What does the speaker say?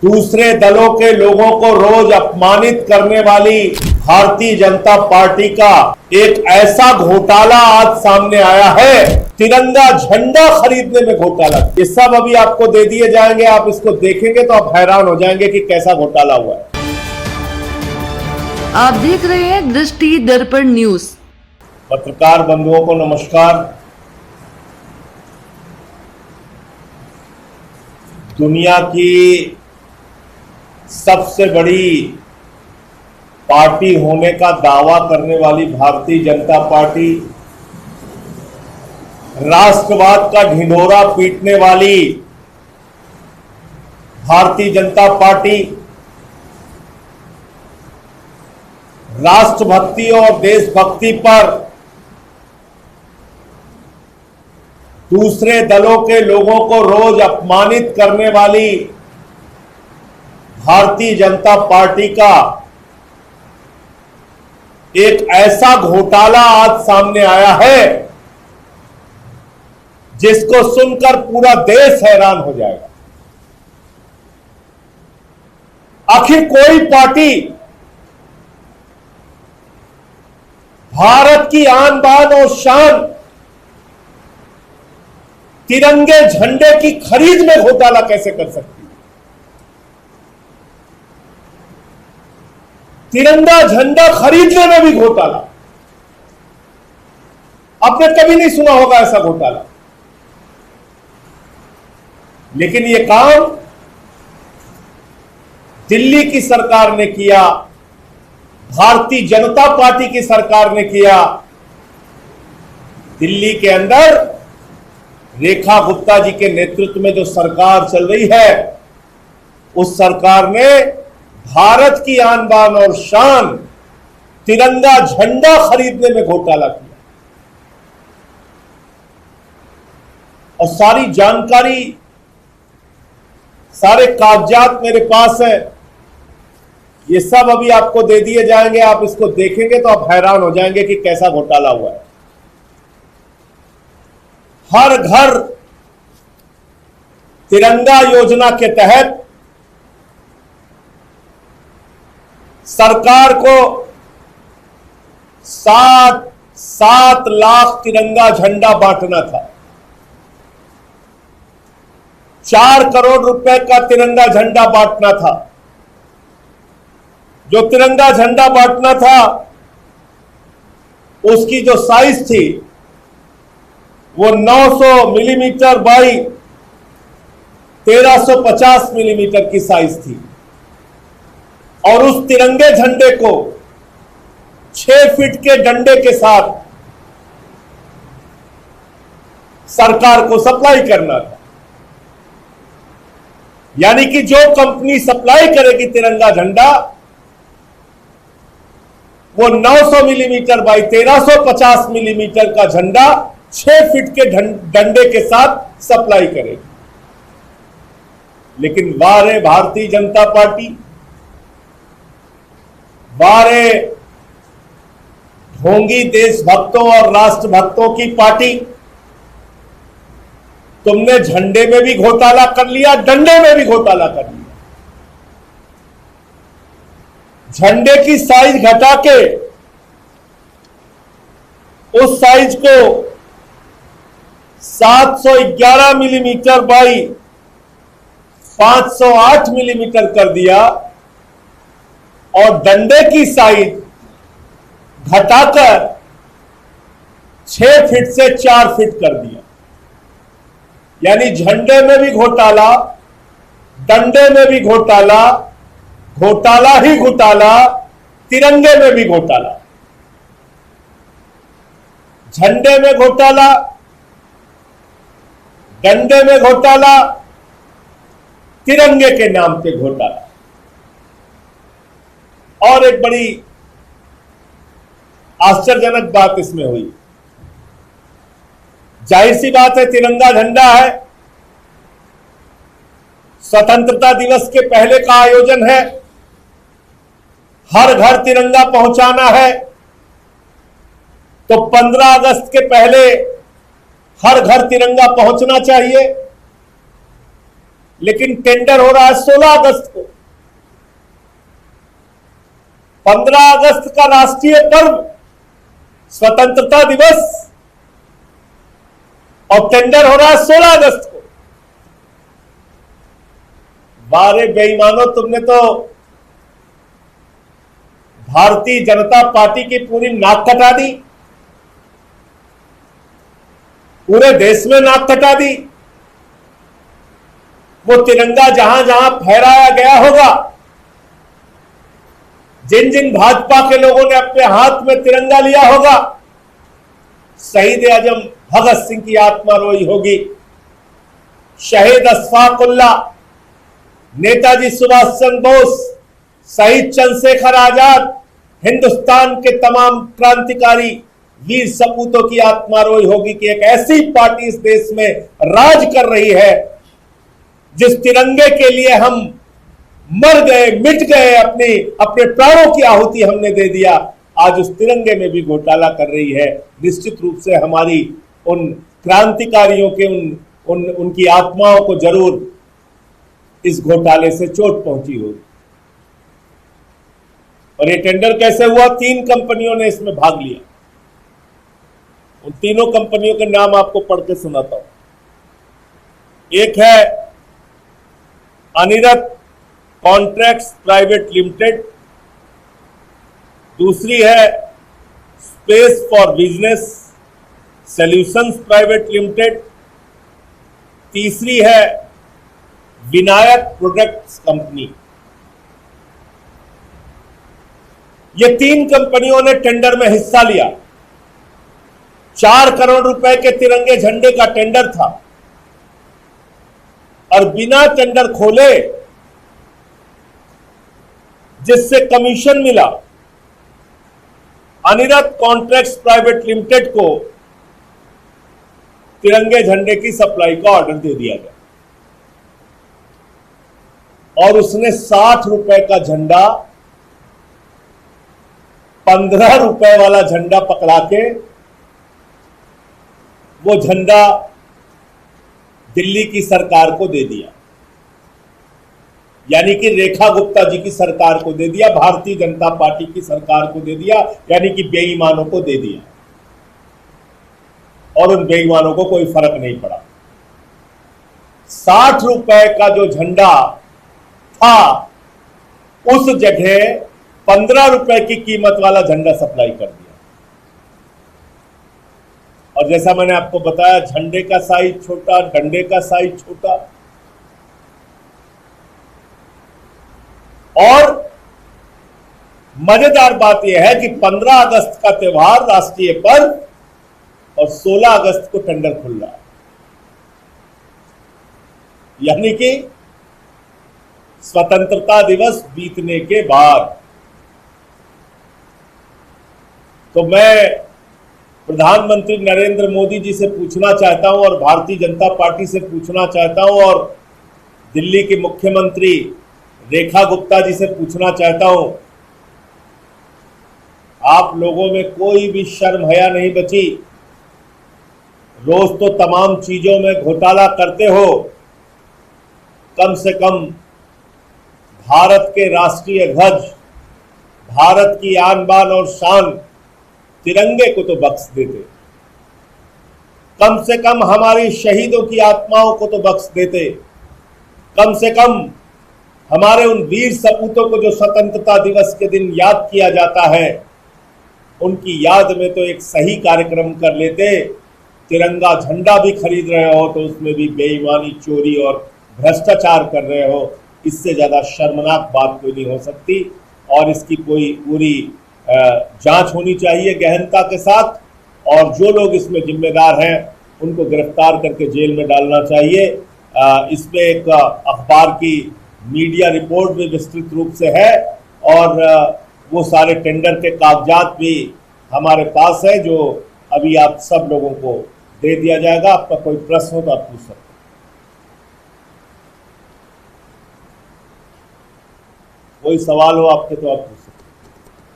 दूसरे दलों के लोगों को रोज अपमानित करने वाली भारतीय जनता पार्टी का एक ऐसा घोटाला आज सामने आया है। तिरंगा झंडा खरीदने में घोटाला, ये सब अभी आपको दे दिए जाएंगे। आप इसको देखेंगे तो आप हैरान हो जाएंगे कि कैसा घोटाला हुआ है। आप देख रहे हैं दृष्टि दर्पण न्यूज। पत्रकार बंधुओं को नमस्कार। दुनिया की सबसे बड़ी पार्टी होने का दावा करने वाली भारतीय जनता पार्टी, राष्ट्रवाद का ढिंढोरा पीटने वाली भारतीय जनता पार्टी, राष्ट्रभक्ति और देशभक्ति पर दूसरे दलों के लोगों को रोज अपमानित करने वाली भारतीय जनता पार्टी का एक ऐसा घोटाला आज सामने आया है जिसको सुनकर पूरा देश हैरान हो जाएगा। आखिर कोई पार्टी भारत की आन बान और शान तिरंगे झंडे की खरीद में घोटाला कैसे कर सकती है? तिरंगा झंडा खरीदने में भी घोटाला। आपने कभी नहीं सुना होगा ऐसा घोटाला, लेकिन यह काम दिल्ली की सरकार ने किया, भारतीय जनता पार्टी की सरकार ने किया। दिल्ली के अंदर रेखा गुप्ता जी के नेतृत्व में जो सरकार चल रही है, उस सरकार ने भारत की आन बान और शान तिरंगा झंडा खरीदने में घोटाला किया। और सारी जानकारी, सारे कागजात मेरे पास है। ये सब अभी आपको दे दिए जाएंगे। आप इसको देखेंगे तो आप हैरान हो जाएंगे कि कैसा घोटाला हुआ है। हर घर तिरंगा योजना के तहत सरकार को 7 लाख तिरंगा झंडा बांटना था। 4 करोड़ रुपए का तिरंगा झंडा बांटना था। जो तिरंगा झंडा बांटना था उसकी जो साइज थी वो 900 मिलीमीटर बाई 1350 मिलीमीटर की साइज थी। और उस तिरंगे झंडे को 6 फीट के डंडे के साथ सरकार को सप्लाई करना था। यानी कि जो कंपनी सप्लाई करेगी तिरंगा झंडा, वो 900 मिलीमीटर बाई 1350 मिलीमीटर का झंडा 6 फीट के डंडे के साथ सप्लाई करेगी। लेकिन वारे भारतीय जनता पार्टी, वारे ढोंगी देशभक्तों और राष्ट्रभक्तों की पार्टी, तुमने झंडे में भी घोटाला कर लिया, डंडे में भी घोटाला कर लिया। झंडे की साइज घटा के उस साइज को 711 मिलीमीटर बाई 508 मिलीमीटर कर दिया और डंडे की साइज घटाकर 6 फीट से 4 फीट कर दिया। यानी झंडे में भी घोटाला, डंडे में भी घोटाला, घोटाला ही घोटाला, तिरंगे में भी घोटाला। झंडे में घोटाला, डंडे में घोटाला, तिरंगे के नाम पे घोटाला। और एक बड़ी आश्चर्यजनक बात इसमें हुई। जाहिर सी बात है, तिरंगा झंडा है, स्वतंत्रता दिवस के पहले का आयोजन है, हर घर तिरंगा पहुंचाना है। तो 15 अगस्त के पहले हर घर तिरंगा पहुंचना चाहिए। लेकिन टेंडर हो रहा है 16 अगस्त को। 15 अगस्त का राष्ट्रीय पर्व स्वतंत्रता दिवस और टेंडर हो रहा है 16 अगस्त को। बारे बेईमानों, तुमने तो भारतीय जनता पार्टी की पूरी नाक कटा दी, पूरे देश में नाक कटा दी। वो तिरंगा जहां जहां फहराया गया होगा, जिन जिन भाजपा के लोगों ने अपने हाथ में तिरंगा लिया होगा, शहीद आजम भगत सिंह की आत्मा रोई होगी, शहीद अशफाक उल्लाह, नेताजी सुभाष चंद्र बोस, शहीद चंद्रशेखर आजाद, हिंदुस्तान के तमाम क्रांतिकारी वीर सपूतों की आत्मा रोई होगी कि एक ऐसी पार्टी इस देश में राज कर रही है जिस तिरंगे के लिए हम मर गए, मिट गए, अपने प्राणों की आहुति हमने दे दिया, आज उस तिरंगे में भी घोटाला कर रही है। निश्चित रूप से हमारी उन क्रांतिकारियों के उनकी आत्माओं को जरूर इस घोटाले से चोट पहुंची होगी। और ये टेंडर कैसे हुआ? 3 कंपनियों ने इसमें भाग लिया। उन तीनों कंपनियों के नाम आपको पढ़ के सुनाता हूं। एक है अनिरत कॉन्ट्रैक्ट्स प्राइवेट लिमिटेड, दूसरी है space for business solutions private limited, तीसरी है विनायक प्रोडक्ट्स कंपनी। ये 3 कंपनियों ने टेंडर में हिस्सा लिया। 4 करोड़ रुपए के तिरंगे झंडे का टेंडर था और बिना टेंडर खोले जिससे कमीशन मिला, अनिरत कॉन्ट्रैक्ट्स प्राइवेट लिमिटेड को तिरंगे झंडे की सप्लाई का ऑर्डर दे दिया गया और उसने 60 रुपए का झंडा 15 रुपए वाला झंडा पकड़ा के वो झंडा दिल्ली की सरकार को दे दिया, यानी कि रेखा गुप्ता जी की सरकार को दे दिया, भारतीय जनता पार्टी की सरकार को दे दिया, यानी कि बेईमानों को दे दिया। और उन बेईमानों को कोई फर्क नहीं पड़ा। 60 रुपए का जो झंडा था उस जगह 15 रुपए की कीमत वाला झंडा सप्लाई कर दिया। और जैसा मैंने आपको बताया, झंडे का साइज छोटा, डंडे का साइज छोटा। और मजेदार बात यह है कि 15 अगस्त का त्योहार राष्ट्रीय पर्व और 16 अगस्त को टेंडर खुल रहा है, यानी कि स्वतंत्रता दिवस बीतने के बाद। तो मैं प्रधानमंत्री नरेंद्र मोदी जी से पूछना चाहता हूं और भारतीय जनता पार्टी से पूछना चाहता हूं और दिल्ली की मुख्यमंत्री रेखा गुप्ता जी से पूछना चाहता हूं, आप लोगों में कोई भी शर्म हया नहीं बची। रोज तो तमाम चीजों में घोटाला करते हो, कम से कम भारत के राष्ट्रीय ध्वज, भारत की आन बान और शान तिरंगे को तो बख्श देते, कम से कम हमारी शहीदों की आत्माओं को तो बख्श देते, कम से कम हमारे उन वीर सपूतों को जो स्वतंत्रता दिवस के दिन याद किया जाता है, उनकी याद में तो एक सही कार्यक्रम कर लेते। तिरंगा झंडा भी खरीद रहे हो तो उसमें भी बेईमानी, चोरी और भ्रष्टाचार कर रहे हो। इससे ज्यादा शर्मनाक बात कोई नहीं हो सकती और इसकी कोई पूरी जांच होनी चाहिए गहनता के साथ, और जो लोग इसमें जिम्मेदार हैं उनको गिरफ्तार करके जेल में डालना चाहिए। इसमें एक अखबार की मीडिया रिपोर्ट भी विस्तृत रूप से है और वो सारे टेंडर के कागजात भी हमारे पास है, जो अभी आप सब लोगों को दे दिया जाएगा। आपका कोई प्रश्न हो तो आप पूछ सकते हैं। कोई सवाल हो आपके तो आप पूछ सकते हैं।